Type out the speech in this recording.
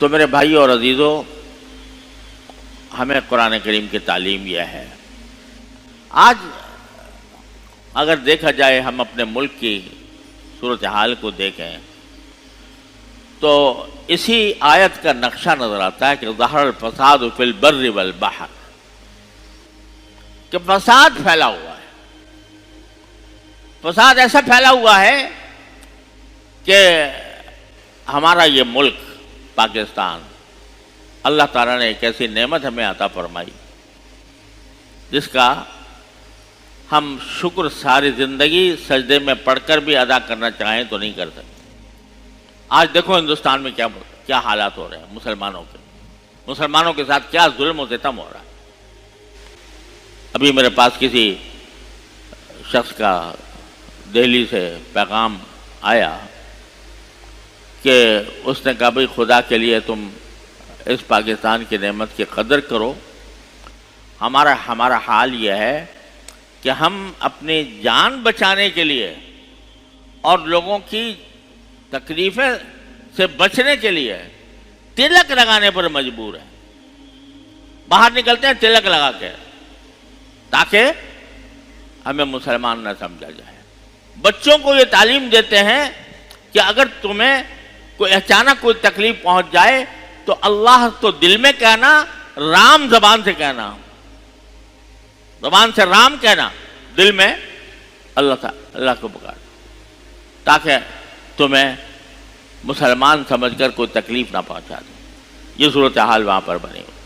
تو میرے بھائی اور عزیزوں، ہمیں قرآن کریم کی تعلیم یہ ہے. آج اگر دیکھا جائے، ہم اپنے ملک کی صورتحال کو دیکھیں تو اسی آیت کا نقشہ نظر آتا ہے کہ ظہر الفساد فی البر والبحر، کہ فساد پھیلا ہوا ہے. فساد ایسا پھیلا ہوا ہے کہ ہمارا یہ ملک پاکستان، اللہ تعالیٰ نے ایک ایسی نعمت ہمیں عطا فرمائی جس کا ہم شکر ساری زندگی سجدے میں پڑھ کر بھی ادا کرنا چاہیں تو نہیں کر سکتے. آج دیکھو ہندوستان میں کیا حالات ہو رہے ہیں مسلمانوں کے ساتھ کیا ظلم و ستم ہو رہا ہے. ابھی میرے پاس کسی شخص کا دہلی سے پیغام آیا کہ اس نے کہا بھئی خدا کے لیے تم اس پاکستان کی نعمت کی قدر کرو. ہمارا حال یہ ہے کہ ہم اپنی جان بچانے کے لیے اور لوگوں کی تکلیفیں سے بچنے کے لیے تلک لگانے پر مجبور ہیں. باہر نکلتے ہیں تلک لگا کے تاکہ ہمیں مسلمان نہ سمجھا جائے. بچوں کو یہ تعلیم دیتے ہیں کہ اگر تمہیں کوئی اچانک کوئی تکلیف پہنچ جائے تو اللہ تو دل میں کہنا، رام زبان سے کہنا، زبان سے رام کہنا، دل میں اللہ کو پکار، تاکہ تمہیں مسلمان سمجھ کر کوئی تکلیف نہ پہنچا دے. یہ صورتحال وہاں پر بنی ہوئی.